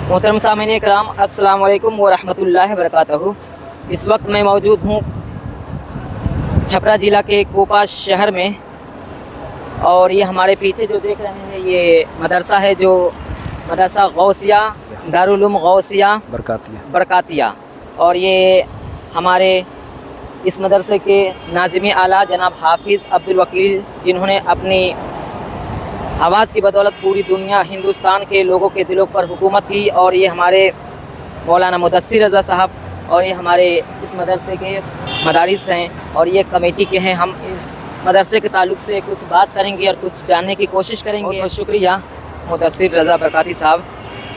محترم سامعین کرام، السلام علیکم ورحمۃ اللہ وبرکاتہ۔ اس وقت میں موجود ہوں چھپرا ضلع کے کوپا شہر میں، اور یہ ہمارے پیچھے جو دیکھ رہے ہیں یہ مدرسہ ہے، جو مدرسہ غوثیہ دارالعلوم غوثیہ برکاتیہ، اور یہ ہمارے اس مدرسے کے ناظم اعلیٰ جناب حافظ عبدالوکیل، جنہوں نے اپنی آواز کی بدولت پوری دنیا ہندوستان کے لوگوں کے دلوں پر حکومت کی، اور یہ ہمارے مولانا مدثر رضا صاحب، اور یہ ہمارے اس مدرسے کے مدارس ہیں اور یہ کمیٹی کے ہیں۔ ہم اس مدرسے کے تعلق سے کچھ بات کریں گے اور کچھ جاننے کی کوشش کریں گے۔ بہت شکریہ مدثر رضا برکاتی صاحب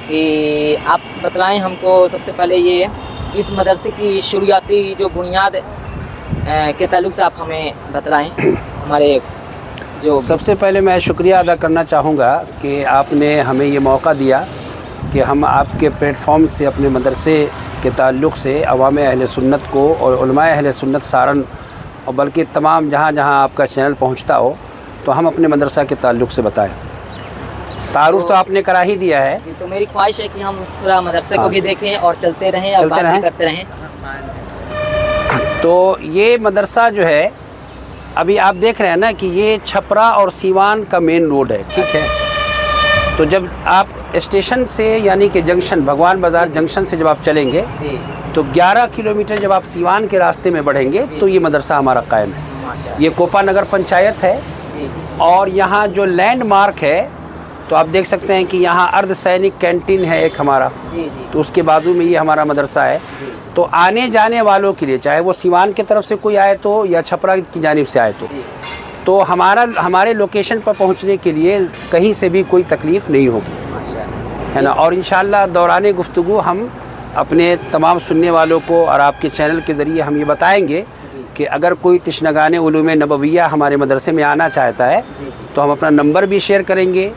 کہ آپ بتلائیں ہم کو سب سے پہلے یہ اس مدرسے کی شروعاتی جو بنیاد کے تعلق سے آپ ہمیں بتلائیں۔ ہمارے جو سب سے پہلے میں شکریہ ادا کرنا چاہوں گا کہ آپ نے ہمیں یہ موقع دیا کہ ہم آپ کے پلیٹ فارم سے اپنے مدرسے کے تعلق سے عوام اہل سنت کو اور علماء اہل سنت سارن، اور بلکہ تمام جہاں جہاں آپ کا چینل پہنچتا ہو تو ہم اپنے مدرسہ کے تعلق سے بتائیں۔ تعارف تو آپ نے کرا ہی دیا ہے، تو میری خواہش ہے کہ ہم تھوڑا مدرسے کو بھی دیکھیں اور چلتے رہیں اور بات بھی کرتے رہیں۔ تو یہ مدرسہ جو ہے ابھی آپ دیکھ رہے ہیں نا کہ یہ چھپرا اور سیوان کا مین روڈ ہے، ٹھیک ہے؟ تو جب آپ اسٹیشن سے یعنی کہ جنکشن بھگوان بازار جنکشن سے جب آپ چلیں گے تو 11 کلومیٹر جب آپ سیوان کے راستے میں بڑھیں گے تو یہ مدرسہ ہمارا قائم ہے۔ یہ کوپا نگر پنچایت ہے، اور یہاں جو لینڈ مارک ہے تو آپ دیکھ سکتے ہیں کہ یہاں ارد سینک کینٹین ہے ایک ہمارا، تو اس کے بازو میں یہ ہمارا مدرسہ ہے۔ تو آنے جانے والوں کے لیے چاہے وہ سیوان کی طرف سے کوئی آئے تو یا چھپرا کی جانب سے آئے تو ہمارے لوکیشن پر پہنچنے کے لیے کہیں سے بھی کوئی تکلیف نہیں ہوگی، ہے نا؟ اور انشاءاللہ دوران گفتگو ہم اپنے تمام سننے والوں کو اور آپ کے چینل کے ذریعے ہم یہ بتائیں گے کہ اگر کوئی تشنگان علوم نبویہ ہمارے مدرسے میں آنا چاہتا ہے تو ہم اپنا نمبر بھی شیئر کریں گے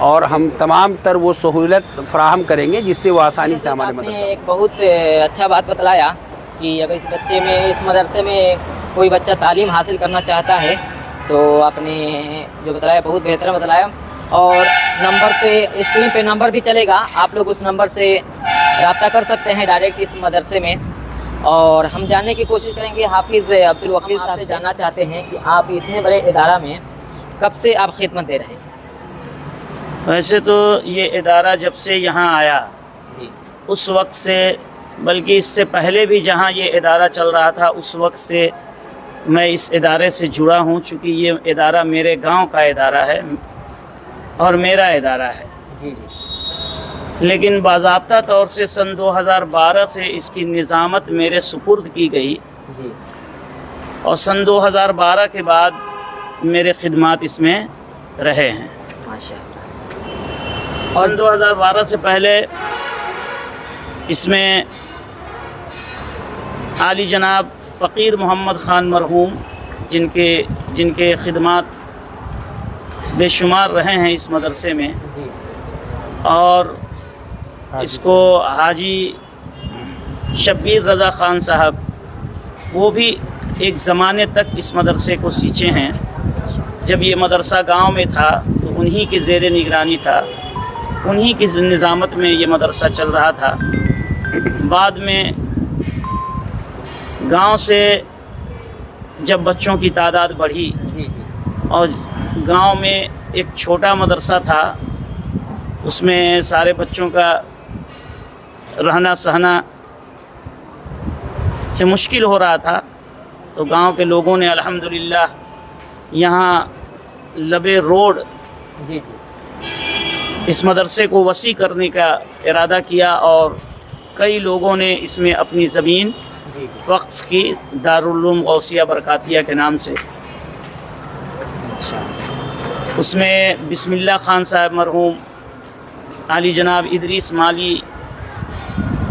اور ہم تمام تر وہ سہولت فراہم کریں گے جس سے وہ آسانی سے ہمارے مدرسے۔ ایک بہت اچھا بات بتلایا کہ اگر اس مدرسے میں کوئی بچہ تعلیم حاصل کرنا چاہتا ہے تو آپ نے جو بتلایا بہت بہتر بتلایا، اور نمبر پہ اسکرین پہ نمبر بھی چلے گا، آپ لوگ اس نمبر سے رابطہ کر سکتے ہیں ڈائریکٹ اس مدرسے میں۔ اور ہم جاننے کی کوشش کریں گے حافظ عبدالوکیل صاحب سے، جاننا چاہتے ہیں کہ آپ اتنے بڑے ادارہ میں کب سے آپ خدمت دے رہے ہیں؟ ویسے تو یہ ادارہ جب سے یہاں آیا اس وقت سے، بلکہ اس سے پہلے بھی جہاں یہ ادارہ چل رہا تھا اس وقت سے میں اس ادارے سے جڑا ہوں، چونکہ یہ ادارہ میرے گاؤں کا ادارہ ہے اور میرا ادارہ ہے۔ لیکن باضابطہ طور سے سن 2012 سے اس کی نظامت میرے سپرد کی گئی، اور سن 2012 کے بعد میرے خدمات اس میں رہے ہیں۔ سن 2012 سے پہلے اس میں عالی جناب فقیر محمد خان مرحوم، جن کے خدمات بے شمار رہے ہیں اس مدرسے میں، اور اس کو حاجی شبیر رضا خان صاحب، وہ بھی ایک زمانے تک اس مدرسے کو سینچے ہیں۔ جب یہ مدرسہ گاؤں میں تھا تو انہی کے زیر نگرانی تھا، انہی کی نظامت میں یہ مدرسہ چل رہا تھا۔ بعد میں گاؤں سے جب بچوں کی تعداد بڑھی اور گاؤں میں ایک چھوٹا مدرسہ تھا، اس میں سارے بچوں کا رہنا سہنا کہ مشکل ہو رہا تھا، تو گاؤں کے لوگوں نے الحمدللہ یہاں لبے روڈ اس مدرسے کو وسیع کرنے کا ارادہ کیا، اور کئی لوگوں نے اس میں اپنی زمین وقف کی دارالعلوم غوثیہ برکاتیہ کے نام سے۔ اس میں بسم اللہ خان صاحب مرحوم، عالی جناب ادریس مالی،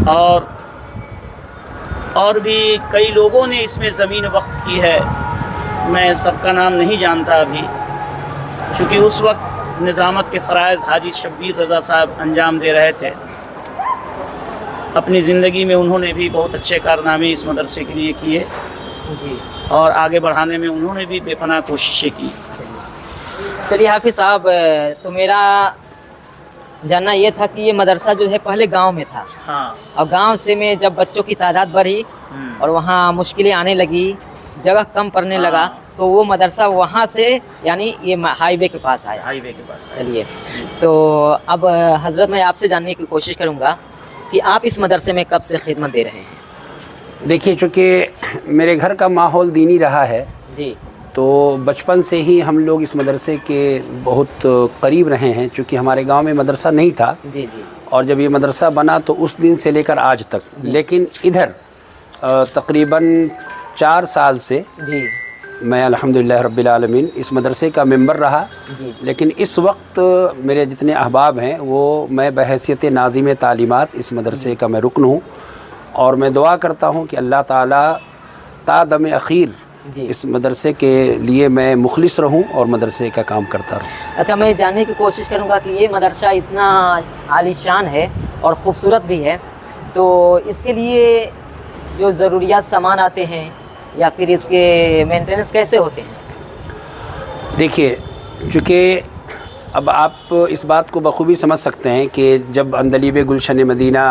اور بھی کئی لوگوں نے اس میں زمین وقف کی ہے۔ میں سب کا نام نہیں جانتا ابھی، چونکہ اس وقت نظامت کے فرائض حاجی شبیر رضا صاحب انجام دے رہے تھے۔ اپنی زندگی میں انہوں نے بھی بہت اچھے کارنامے اس مدرسے کے لیے کیے، اور آگے بڑھانے میں انہوں نے بھی بے پناہ کوششیں کی۔ چلیے حافظ صاحب، تو میرا जानना ये था कि ये मदरसा जो है पहले गांव में था, हाँ। और गांव से में जब बच्चों की तादाद बढ़ी और वहाँ मुश्किलें आने लगी, जगह कम पड़ने लगा, तो वो मदरसा वहाँ से यानी ये हाईवे के पास आया। हाईवे के पास। चलिए, तो अब हज़रत मैं आपसे जानने की कोशिश करूँगा कि आप इस मदरसे में कब से खिदमत दे रहे हैं? देखिए, चूँकि मेरे घर का माहौल दीनी रहा है, जी तो बचपन से ही हम लोग इस मदरसे के बहुत करीब रहे हैं। चूँकि हमारे गांव में मदरसा नहीं था, जी जी, और जब ये मदरसा बना तो उस दिन से लेकर आज तक, लेकिन इधर तकरीबन 4 साल से जी मैं अल्हम्दुलिल्लाह रब्बिल आलमीन इस मदरसे का मेंबर रहा। जी, लेकिन इस वक्त मेरे जितने अहबाब हैं वो मैं बहैसियत नाज़िम तालीमात इस मदरसे का मैं रुकन हूँ, और मैं दुआ करता हूँ कि अल्लाह ताला ता दम अखीर जी। इस मदरसे के लिए मैं मुखलिस रहूँ और मदरसे का काम करता रहूँ। अच्छा, मैं जानने की कोशिश करूँगा कि ये मदरसा इतना आलीशान है और ख़ूबसूरत भी है, तो इसके लिए जो ज़रूरियात सामान आते हैं या फिर इसके मेंटेनेंस कैसे होते हैं? देखिए, चूँकि अब आप इस बात को बखूबी समझ सकते हैं कि जब अंदलीब गुलशन मदीना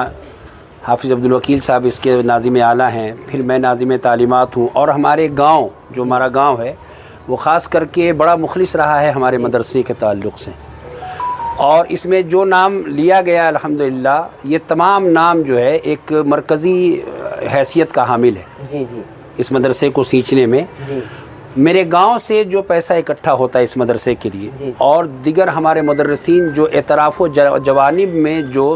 हाफिज़ अब्दुल वकील साहब इसके नाज़िम आला हैं, फिर मैं नाज़िम तालीमात हूँ, और हमारे गांव जो हमारा गांव है वो ख़ास करके बड़ा मुखलिस रहा है हमारे मदरसे के ताल्लुक़ से। और इसमें जो नाम लिया गया अल्हम्दुलिल्लाह, ये तमाम नाम जो है एक मरकज़ी हैसियत का हामिल है जी जी इस मदरसे को सींचने में। जी मेरे गांव से जो पैसा इकट्ठा होता है इस मदरसे के लिए, जी। और दिगर हमारे मुदर्रिसीन जो एतराफ़ जवानिब में जो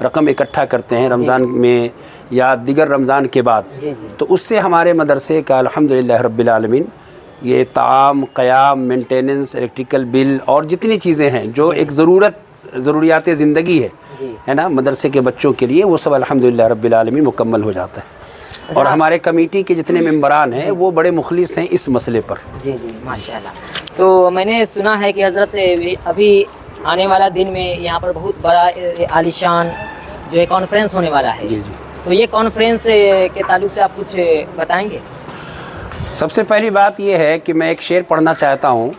रकम इकट्ठा करते हैं रमज़ान में या दिगर रमज़ान के बाद, जी जी, तो उससे हमारे मदरसे का अल्हम्दुलिल्लाह रब्बिल आलमीन ये ताम, क़याम, मेंटेनेंस, इलेक्ट्रिकल बिल और जितनी चीज़ें हैं जो एक ज़रूरियात ज़िंदगी है ना मदरसे के बच्चों के लिए, वो सब अल्हम्दुलिल्लाह रब्बिल आलमीन मुकम्मल हो जाता है। और हमारे कमेटी के जितने मेंबरान हैं वो बड़े मुखलिस हैं इस मसले पर। जी जी, माशाल्लाह। तो मैंने सुना है कि हज़रत अभी आने वाला दिन में यहाँ पर बहुत बड़ा आलीशान जो है कॉन्फ्रेंस होने वाला है। जी जी। तो ये कॉन्फ्रेंस के ताल्लुक़ से आप कुछ बताएंगे? सबसे पहली बात यह है कि मैं एक शेर पढ़ना चाहता हूँ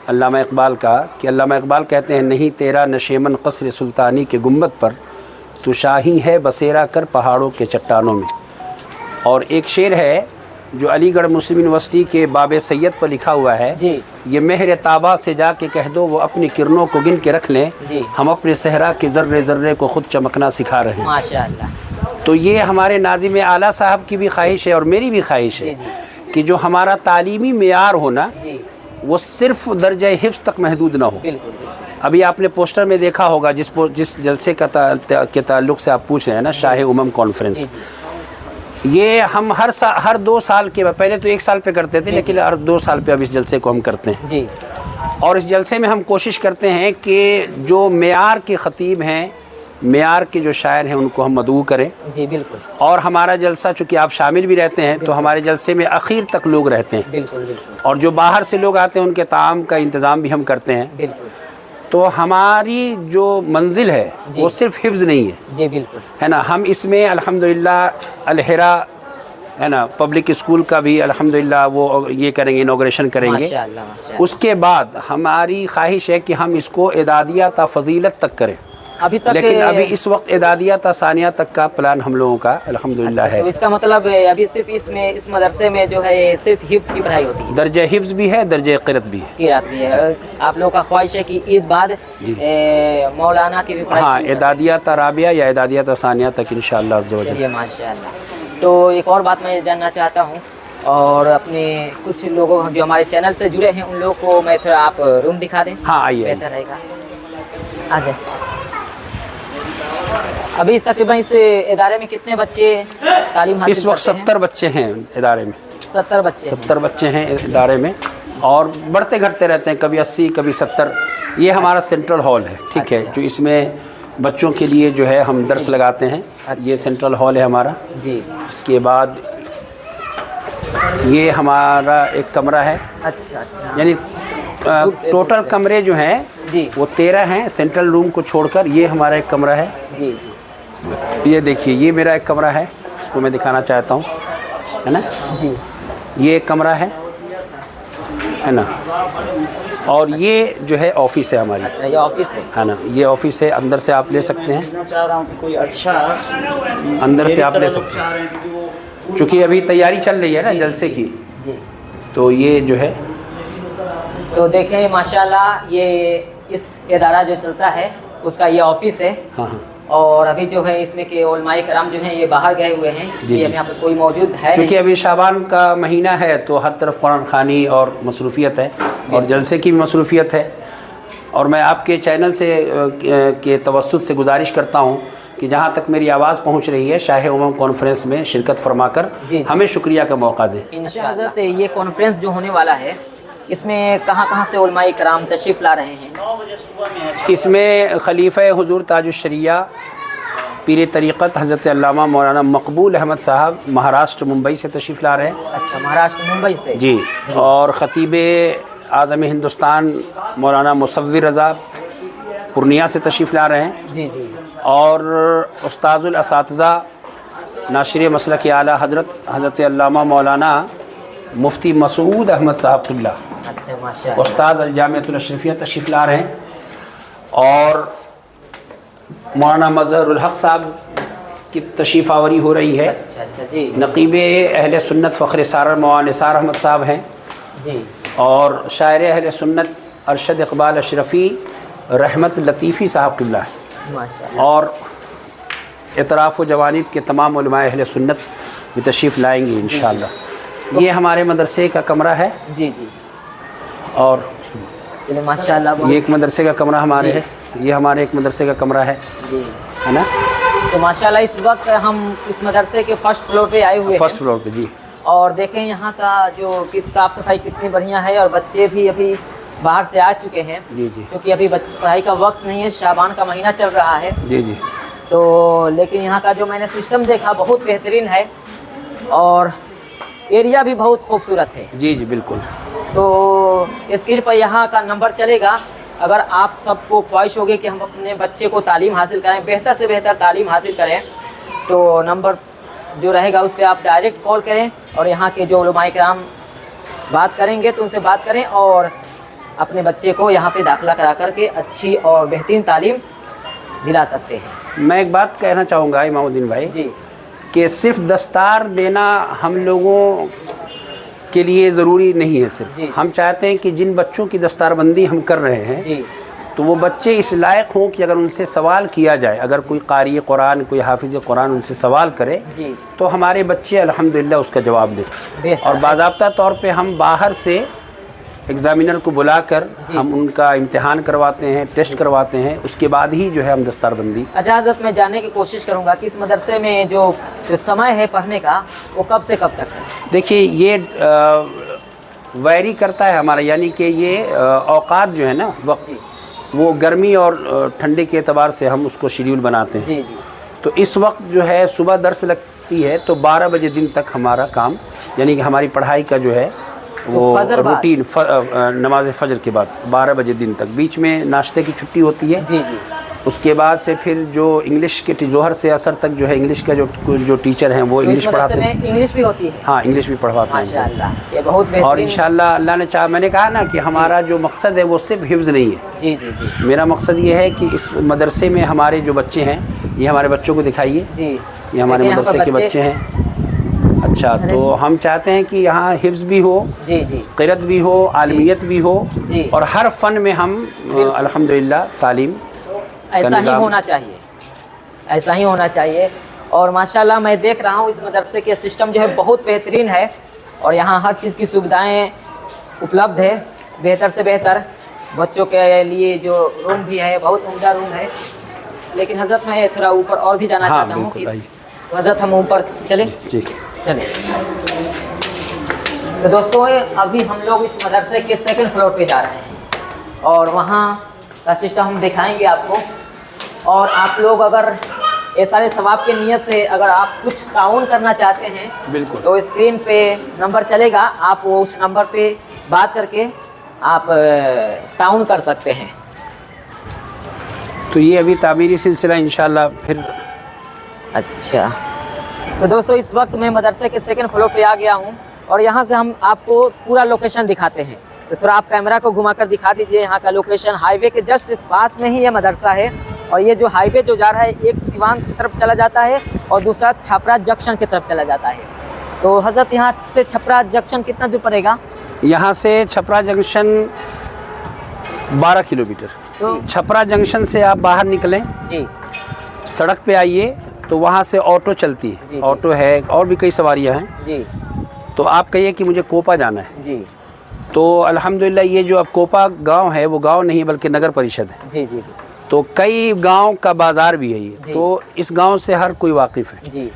अल्लामा इकबाल का, कि अल्लामा इकबाल कहते हैं, नहीं तेरा नशेमन क़स्र सुल्तानी के गुंबद पर, तू शाही है बसेरा कर पहाड़ों के चट्टानों में। और एक शेर है जो अलीगढ़ मुस्लिम यूनिवर्सिटी के बाब सैयद पर लिखा हुआ है जी, ये मेहर ताबा से जाके कह दो वो अपनी किरणों को गिन के रख लें, जी। हम अपने सहरा के ज़र्रे ज़र्रे को ख़ुद चमकना सिखा रहे हैं। माशाअल्लाह। तो ये हमारे नाज़िम आला साहब की भी ख्वाहिश है और मेरी भी ख्वाहिश है जी कि जो हमारा तालीमी मेयार होना जी, वो सिर्फ दर्जा हिफ्ज़ तक महदूद ना हो। बिल्कुल। अभी आपने पोस्टर में देखा होगा जिस जलसे के ताल्लुक़ से आप पूछ रहे हैं ना, शाह उमम कॉन्फ्रेंस, ये हम हर 2 साल के, पहले तो 1 साल पे करते थे, लेकिन हर 2 साल पे अब इस जलसे को हम करते हैं जी। और इस जलसे में हम कोशिश करते हैं कि जो मेयार के ख़तीब हैं, मेयार के जो शायर हैं, उनको हम मदऊ करें। जी बिल्कुल और हमारा जलसा चूँकि आप शामिल भी रहते हैं तो हमारे जलसे में आखिर तक लोग रहते हैं, बिल्कुल बिल्कुल और जो बाहर से लोग आते हैं उनके ताम का इंतज़ाम भी हम करते हैं। बिल्कुल। तो हमारी जो मंजिल है वो सिर्फ हिफ्ज़ नहीं है, जी बिल्कुल, है ना। हम इसमें अल्हम्दुलिल्लाह अलहिरा है ना पब्लिक स्कूल का भी अल्हम्दुलिल्लाह वो ये करेंगे, इनॉग्रेशन करेंगे। माशाअल्लाह माशाअल्लाह। उसके बाद हमारी ख्वाहिश है कि हम इसको इदादिया ता फजीलत तक करें। अभी तक लेकिन अभी इस वक्त इदादिया ता सानिया तक का प्लान हम लोगों का अल्हम्दुलिल्लाह है। तो इसका मतलब अभी सिर्फ इस मदरसे में जो है सिर्फ हिफ्ज़ की पढ़ाई होती है, दर्जे हिफ्ज़ भी है, दर्जे क़िरात भी है। क़िरात भी है। आप लोगों का ख्वाहिश है कि ईद बाद मौलाना की भी पढ़ाई हाँ, शुरू करें। इदादिया ता राबिया या इदादिया ता सानिया तक इंशाअल्लाह अज़्ज़ व जल। चलिए माशाअल्लाह। तो एक और बात मैं जानना चाहता हूँ, और अपने कुछ लोगों जो हमारे चैनल से जुड़े हैं उन लोगों को मैं थोड़ा आप रूम दिखा दें। हाँ आइए। बेहतर रहेगा। आ जाए। अभी तकरीबन इस इदारे में कितने बच्चे तालीम हासिल इस वक्त करते हैं? 70 बच्चे हैं इदारे में। 70 बच्चे। 70 बच्चे हैं इदारे में, और बढ़ते घटते रहते हैं, कभी 80 कभी 70। ये हमारा सेंट्रल हॉल है, ठीक है, अच्छा। जो इसमें बच्चों के लिए जो है हम दर्स लगाते हैं। ये सेंट्रल हॉल है हमारा। जी। इसके बाद ये हमारा एक कमरा है, अच्छा अच्छा। यानी टोटल कमरे जो हैं जी वो 13 हैं सेंट्रल रूम को छोड़कर। ये हमारा एक कमरा है। जी जी ये देखिए, ये मेरा एक कमरा है, इसको मैं दिखाना चाहता हूँ, है ना। जी। ये एक कमरा है ना। اور یہ جو ہے آفس ہے ہماری، اچھا یہ آفس ہے نا، یہ آفس ہے، اندر سے آپ لے سکتے ہیں، میں چاہ رہا ہوں کہ کوئی اچھا اندر سے آپ لے سکتے ہیں، چونکہ ابھی تیاری چل رہی ہے نا جلسے کی، جی تو یہ جو ہے تو دیکھیں ماشاءاللہ یہ اس ادارہ جو چلتا ہے اس کا یہ آفس ہے، ہاں ہاں، اور ابھی جو ہے اس میں کہ علماء کرام جو ہیں یہ باہر گئے ہوئے ہیں، اس جی، لیے جی۔ ہم یہاں پر کوئی موجود ہے کیونکہ نہیں۔ ابھی شعبان کا مہینہ ہے تو ہر طرف قرآن خوانی اور مصروفیت ہے اور جلسے کی بھی مصروفیت ہے، اور میں آپ کے چینل سے کے توسط سے گزارش کرتا ہوں کہ جہاں تک میری آواز پہنچ رہی ہے شاہ امم کانفرنس میں شرکت فرما کر جی، جی۔ ہمیں شکریہ کا موقع دیں۔ انشاءاللہ حضرت یہ کانفرنس جو ہونے والا ہے اس میں کہاں کہاں سے علماء کرام تشریف لا رہے ہیں؟ 9 بجے صبح میں ہے۔ اس میں خلیفہ حضور تاج الشریعہ پیر طریقت حضرت علامہ مولانا مقبول احمد صاحب مہاراشٹر ممبئی سے تشریف لا رہے ہیں، اچھا مہاراشٹر ممبئی سے؟ جی، اور خطیب اعظم ہندوستان مولانا مصور رضا پورنیہ سے تشریف لا رہے ہیں، جی جی، اور استاذ الاساتذہ ناشر مسلک اعلیٰ حضرت علامہ مولانا مفتی مسعود احمد صاحب قبلہ اچھا ماشاء اللہ، استاد الجامعۃ الاشرفیہ تشریف لا رہے ہیں، اور مولانا مظہر الحق صاحب کی تشریف آوری ہو رہی ہے، اچھا اچھا جی نقیب اہل سنت فخر سارر مولانا نثار احمد صاحب ہیں، جی، اور شاعر اہل سنت ارشد اقبال اشرفی رحمت لطیفی صاحب قبلہ ہے، ماشاء اللہ، اور اطراف و جوانب کے تمام علماء اہل سنت بھی تشریف لائیں گے انشاءاللہ۔ یہ ہمارے مدرسے کا کمرہ ہے، جی جی، اور چلے ماشاء اللہ، یہ ایک مدرسے کا کمرہ ہمارے ہے، یہ ہمارے ایک مدرسے کا کمرہ ہے جی، ہے نا، تو ماشاءاللہ اس وقت ہم اس مدرسے کے فرسٹ فلور پہ آئے ہوئے فرسٹ ہیں، فلور پہ، جی، اور دیکھیں یہاں کا جو صاف صفائی کتنی بڑھیا ہے، اور بچے بھی ابھی باہر سے آ چکے ہیں، جی جی، کیونکہ ابھی پڑھائی کا وقت نہیں ہے، شعبان کا مہینہ چل رہا ہے، جی جی، تو لیکن یہاں کا جو میں نے سسٹم دیکھا بہت بہترین ہے، اور ایریا بھی بہت خوبصورت ہے، جی جی، بالکل، تو اسکرین پر یہاں کا نمبر چلے گا، اگر آپ سب کو خواہش ہوگی کہ ہم اپنے بچے کو تعلیم حاصل کریں، بہتر سے بہتر تعلیم حاصل کریں، تو نمبر جو رہے گا اس پہ آپ ڈائریکٹ کال کریں، اور یہاں کے جو علماء کرام بات کریں گے تو ان سے بات کریں، اور اپنے بچے کو یہاں پہ داخلہ کرا کر کے اچھی اور بہترین تعلیم دلا سکتے ہیں۔ میں ایک بات کہنا چاہوں گا امام الدین بھائی، جی کہ صرف دستار دینا ہم لوگوں کے لیے ضروری نہیں ہے، صرف جی، ہم چاہتے ہیں کہ جن بچوں کی دستار بندی ہم کر رہے ہیں جی تو وہ بچے اس لائق ہوں کہ اگر ان سے سوال کیا جائے، اگر کوئی قاری قرآن کوئی حافظ قرآن ان سے سوال کرے جی، تو ہمارے بچے الحمدللہ اس کا جواب دیں، بہتر اور ہے۔ باضابطہ طور پہ ہم باہر سے ایگزامینر کو بلا کر جی، ہم ان کا امتحان کرواتے ہیں، ٹیسٹ کرواتے ہیں، اس کے بعد ہی جو ہے ہم دستار بندی۔ اجازت میں جاننے کی کوشش کروں گا کہ اس مدرسے میں جو سمے ہے پڑھنے کا وہ کب سے کب تک ہے؟ دیکھیے یہ ویری کرتا ہے ہمارا، یعنی کہ یہ اوقات جو ہے نا وقت، جی وہ گرمی اور ٹھنڈے کے اعتبار سے ہم اس کو شیڈیول بناتے ہیں، جی جی، تو اس وقت جو ہے صبح درس لگتی ہے تو 12 بجے دن تک ہمارا کام، یعنی کہ ہماری پڑھائی کا جو ہے وہ فجر بعد؟ روٹین نماز فجر کے بعد 12 بجے دن تک، بیچ میں ناشتے کی چھٹی ہوتی ہے، جی جی، اس کے بعد سے پھر جو انگلش کے ظہر سے عصر تک جو ہے انگلش کا جو ٹیچر ہیں وہ تو اس انگلش مدرسے پڑھاتے میں ہیں، انگلش بھی ہوتی ہے؟ ہاں انگلش بھی پڑھواتے ہیں، ماشاءاللہ یہ بہت اور بہترین، انشاءاللہ اللہ نے چاہا، میں نے کہا نا کہ ہمارا جو مقصد ہے وہ صرف حفظ نہیں ہے، جی جی جی میرا مقصد یہ ہے کہ اس مدرسے میں ہمارے جو بچے ہیں، یہ ہمارے بچوں کو دکھائیے، جی، یہ ہمارے دیکھیں یہاں پر مدرسے کے بچے ہیں، اچھا، تو ہم چاہتے ہیں کہ یہاں حفظ بھی ہو، جی جی قرأت بھی ہو، عالمیت بھی ہو، جی، اور ہر فن میں ہم الحمدللہ تعلیم ایسا ہی نظام- ہونا چاہیے، ایسا ہی ہونا چاہیے، اور ماشاءاللہ میں دیکھ رہا ہوں اس مدرسے کے سسٹم جو ہے بہت بہترین ہے، اور یہاں ہر چیز کی سویدھائیں اپلبدھ ہے، بہتر سے بہتر، بچوں کے لیے جو روم بھی ہے بہت عمدہ روم ہے، لیکن حضرت میں تھوڑا اوپر اور بھی جانا ہاں، چاہتا ہوں، بالکل، آئیے۔ تو حضرت ہم اوپر چلیں، جی، چلیں۔ تو دوستوں ابھی ہم لوگ اس مدرسے کے سیکنڈ فلور پہ جا رہے ہیں، اور وہاں کا سسٹم ہم دکھائیں گے آپ کو، اور آپ لوگ اگر یہ سارے ثواب کی نیت سے اگر آپ کچھ تعاون کرنا چاہتے ہیں بالکل، تو اسکرین پہ نمبر چلے گا، آپ وہ اس نمبر پہ بات کر کے آپ تعاون کر سکتے ہیں۔ تو یہ ابھی تعمیری سلسلہ انشاءاللہ پھر، اچھا، تو دوستو اس وقت میں مدرسے کے سیکنڈ فلور پہ آ گیا ہوں، اور یہاں سے ہم آپ کو پورا لوکیشن دکھاتے ہیں۔ तो थोड़ा आप कैमरा को घुमाकर दिखा दीजिए यहाँ का लोकेशन। हाईवे के जस्ट पास में ही ये मदरसा है और ये जो हाईवे जो जा रहा है एक सिवान की तरफ चला जाता है और दूसरा छपरा जंक्शन की तरफ चला जाता है। तो हज़रत यहाँ से छपरा जंक्शन कितना दूर पड़ेगा? यहाँ से छपरा जंक्शन 12 किलोमीटर। तो छपरा जंक्शन से आप बाहर निकलें, जी सड़क पे आइए तो वहाँ से ऑटो चलती जी, है, जी। ऑटो है और भी कई सवारियाँ हैं। जी तो आप कहिए कि मुझे कोपा जाना है, जी तो अल्हम्दुलिल्लाह ये जो अब कोपा गांव है वो गांव नहीं बल्कि नगर परिषद है। जी जी तो कई गांव का बाज़ार भी है ये, जी। तो इस गांव से हर कोई वाकिफ़ है। जी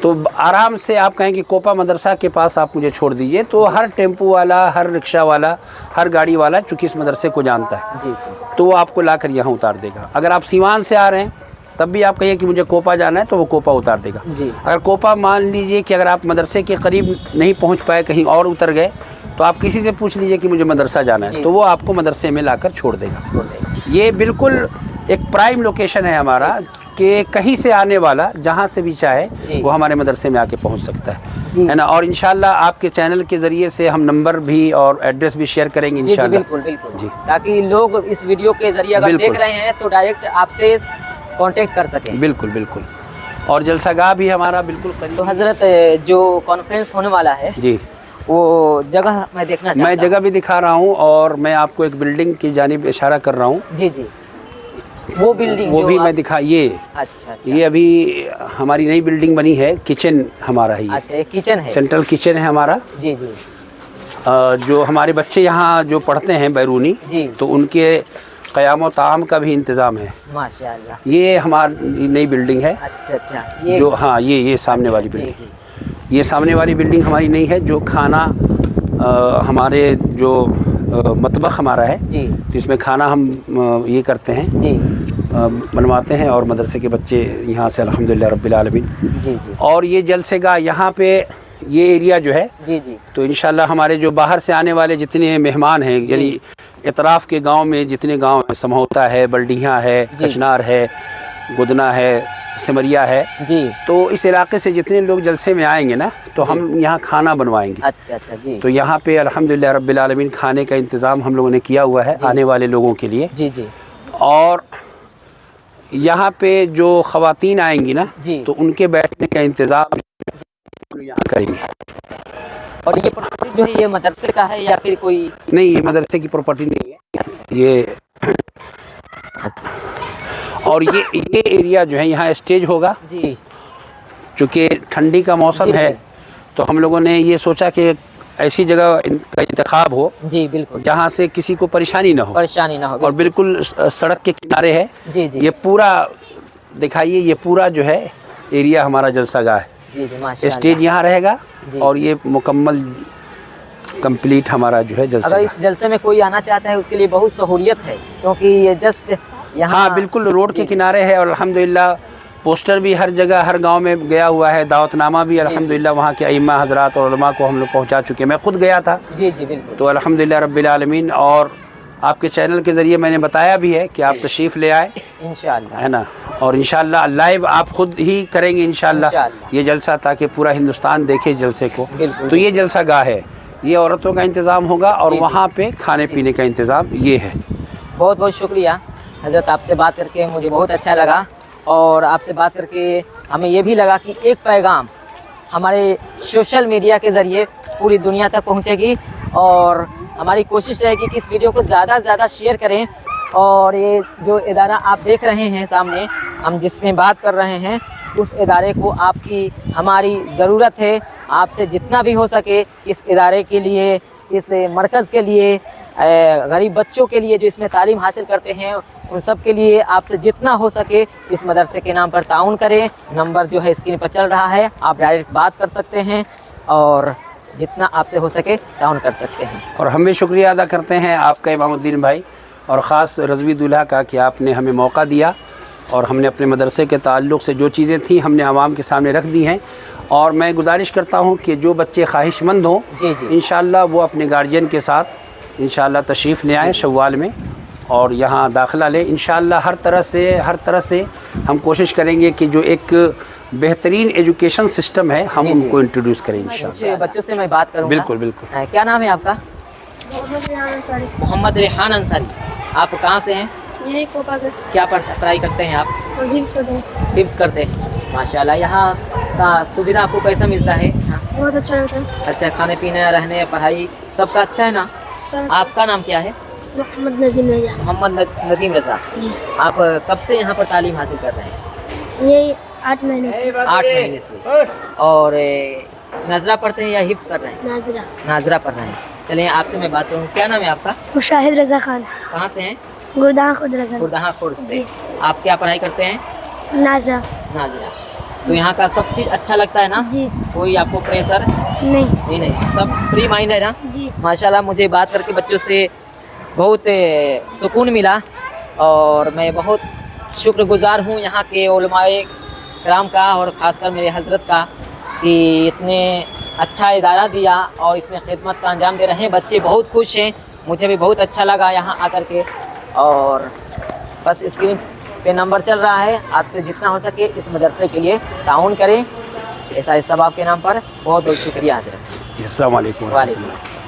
तो आराम से आप कहें कि कोपा मदरसा के पास आप मुझे छोड़ दीजिए, तो हर टेम्पो वाला, हर रिक्शा वाला, हर गाड़ी वाला चूँकि इस मदरसे को जानता है जी जी तो वो आपको लाकर यहाँ उतार देगा। अगर आप सीवान से आ रहे हैं तब भी आप कहिए कि मुझे कोपा जाना है तो वो कोपा उतार देगा। जी। अगर कोपा मान लीजिए कि अगर आप मदरसे के करीब नहीं पहुँच पाए, कहीं और उतर गए, तो आप किसी से पूछ लीजिए कि मुझे मदरसा जाना है, जी, तो वो आपको मदरसे में लाकर छोड़ देगा। छोड़ देगा। ये बिल्कुल एक प्राइम लोकेशन है हमारा कि कहीं से आने वाला जहाँ से भी जी। चाहे वो हमारे मदरसे में आके पहुँच सकता जी। है ना। और इंशाल्लाह आपके चैनल के ज़रिए से हम नंबर भी और एड्रेस भी शेयर करेंगे जी जी इंशाल्लाह। बिल्कुल बिल्कुल जी। ताकि लोग इस वीडियो के जरिए अगर बिल्कुल। देख रहे हैं तो डायरेक्ट आपसे कांटेक्ट कर सकें। बिल्कुल बिल्कुल। और जलसागाह भी हमारा बिल्कुल करीब। तो हज़रत जो कॉन्फ्रेंस होने वाला है जी, वो जगह मैं देखना चाहता मैं जगह भी दिखा रहा हूँ और मैं आपको एक बिल्डिंग की जानिब इशारा कर रहा हूँ, जी जी वो बिल्डिंग वो जो भी आप- मैं दिखा। ये अच्छा अच्छा ये अभी हमारी नई बिल्डिंग बनी है, किचन हमारा है ये, अच्छा ये किचन है। सेंट्रल किचन है हमारा। जी जी जो हमारे बच्चे यहाँ जो पढ़ते हैं बैरूनी, जी। तो उनके क़याम ताम का भी इंतज़ाम है। माशाल्लाह। ये हमारी नई बिल्डिंग है अच्छा अच्छा ये जो, हाँ ये सामने वाली जी बिल्डिंग, जी ये सामने वाली बिल्डिंग हमारी नई है जो खाना हमारे जो मतबख हमारा है, जी तो इसमें खाना हम ये करते हैं, जी बनवाते हैं और मदरसे के बच्चे यहाँ से अल्हम्दुलिल्लाह रब्बिल आलमीन। जी जी और ये जलसेगाह यहाँ पे ये एरिया जो है, जी जी तो इंशाल्लाह हमारे जो बाहर से आने वाले जितने मेहमान हैं, यानी इतराफ़ के गांव में जितने गांव हैं, समहोता है, बल्डियाँ है, जी। कचनार है, गुदना है, सिमरिया है, जी तो इस इलाके से जितने लोग जलसे में आएंगे ना, तो हम यहाँ खाना बनवाएंगे। अच्छा अच्छा जी तो यहाँ पे अल्हम्दुलिल्लाह रब्बिल आलमीन खाने का इंतज़ाम हम लोगों ने किया हुआ है आने वाले लोगों के लिए। जी जी और यहाँ पे जो ख़वातीन आएंगी ना, जी। तो उनके बैठने का इंतज़ाम यहाँ करेंगे। और ये प्रॉपर्टी जो है ये मदरसे का है या फिर कोई? नहीं, ये मदरसे की प्रॉपर्टी नहीं है ये। और ये एरिया जो है यहाँ स्टेज होगा, जी चूँकि ठंडी का मौसम जी, है जी। तो हम लोगों ने ये सोचा कि ऐसी जगह का इंतखाब हो जी बिल्कुल जहाँ से किसी को परेशानी ना हो, परेशानी ना हो। और बिल्कुल सड़क के किनारे है। जी जी ये पूरा दिखाइए, ये पूरा जो है एरिया हमारा जलसागाह है। जी जी माशाल्लाह। स्टेज यहाँ रहेगा जी। और ये मुकम्मल कंप्लीट हमारा जो है अगर जलसा। इस जलसे में कोई आना चाहता है उसके लिए बहुत सहूलियत है क्योंकि ये जस्ट यहाँ हाँ बिल्कुल रोड के किनारे है और अल्हम्दुलिल्लाह पोस्टर भी हर जगह हर गांव में गया हुआ है, दावतनामा भी अल्हम्दुलिल्लाह वहाँ के अइम्मा हजरात और उलमा को हम लोग पहुँचा चुके हैं। मैं खुद गया था, जी जी बिल्कुल तो अल्हम्दुलिल्लाह रब्बिल आलमीन। और आपके चैनल के ज़रिए मैंने बताया भी है कि आप तशरीफ़ ले आए, इंशाल्लाह। है ना। और इंशाल्लाह लाइव आप खुद ही करेंगे इंशाल्लाह इंशाल्लाह। ये जलसा, ताकि पूरा हिंदुस्तान देखे जलसे को। बिल्कुल। तो ये जलसा गाह है, ये औरतों का इंतज़ाम होगा और जी, जी। वहाँ पे खाने पीने का इंतज़ाम ये है। बहुत बहुत शुक्रिया हज़रत, आपसे बात करके मुझे बहुत अच्छा लगा और आपसे बात करके हमें ये भी लगा कि एक पैगाम हमारे सोशल मीडिया के ज़रिए पूरी दुनिया तक पहुंचेगी और हमारी कोशिश रहेगी कि इस वीडियो को ज़्यादा से ज़्यादा शेयर करें। और ये जो इदारा आप देख रहे हैं सामने, हम जिसमें बात कर रहे हैं, उस इदारे को आपकी हमारी ज़रूरत है। आपसे जितना भी हो सके इस इदारे के लिए, इस मरकज़ के लिए, गरीब बच्चों के लिए जो इसमें तालीम हासिल करते हैं, उन सब के लिए आपसे जितना हो सके इस मदरसे के नाम पर ताउन करें। नंबर जो है स्क्रीन पर चल रहा है, आप डायरेक्ट बात कर सकते हैं और जितना आपसे हो सके ताउन कर सकते हैं। और हम भी शुक्रिया अदा करते हैं आपका इमामुद्दीन भाई और ख़ास रज़वी दूल्हा का कि आपने हमें मौका दिया और हमने अपने मदरसे के ताल्लुक़ से जो चीज़ें थी हमने आवाम के सामने रख दी हैं। और मैं गुजारिश करता हूँ कि जो बच्चे ख्वाहिशमंद हों, जी जी इंशाअल्लाह वो अपने गार्जियन के साथ इंशाअल्लाह तशरीफ़ ले आएँ शव्वाल में और यहाँ दाखिला लें। इंशाअल्लाह हर तरह से हम कोशिश करेंगे कि जो एक बेहतरीन एजुकेशन सिस्टम है हम जी, जी। उनको इंट्रोड्यूस करें इंशाअल्लाह। कुछ बच्चों से मैं बात करूँगा। बिल्कुल बिल्कुल। क्या नाम है आपका? मोहम्मद रेहान अंसारी। आप कहाँ से हैं? यही कोपा से क्या पढ़ाई करते हैं आप? हिफ्स करते हैं। टिप्स करते हैं, माशाल्लाह। यहाँ का सुविधा आपको कैसा मिलता है? बहुत अच्छा लगता है अच्छा, खाने पीने रहने पढ़ाई सबका अच्छा है ना? सर। आपका नाम क्या है? मोहम्मद नदीम रजा। मोहम्मद नदीम रजा। जी। आप कब से यहाँ पर तालीम हासिल कर रहे हैं? यही 8 महीने से 8 महीने से। और नजरा पढ़ते हैं या हिफ्स कर रहे हैं? नाजरा। नाजरा पढ़ रहे हैं। चलिए आपसे मैं बात करूँ, क्या नाम है आपका? मुशाहिद रजा खान, कहाँ से हैं? गुरदान खुद रजा। खुरदहा खुर्द से। जी। आप क्या पढ़ाई करते हैं? नाजरा। नाजरा। तो यहाँ का सब चीज़ अच्छा लगता है ना? जी। कोई आपको प्रेशर नहीं। नहीं, सब फ्री माइंड है ना? जी। माशाल्लाह, मुझे बात करके बच्चों से बहुत सुकून मिला और मैं बहुत शुक्रगुजार हूँ यहाँ के उलमाए कराम का और ख़ासकर मेरे हज़रत का कि इतने अच्छा इदारा दिया और इसमें खिदमत का अंजाम दे रहे हैं। बच्चे बहुत खुश हैं, मुझे भी बहुत अच्छा लगा यहाँ आकर के। और बस स्क्रीन पे नंबर चल रहा है, आपसे जितना हो सके इस मदरसे के लिए ताउन करें। ऐसा इस सबाब के नाम पर बहुत बहुत शुक्रिया हज़रत। अस्सलाम वालेकुम। वालेकुम अस्सलाम।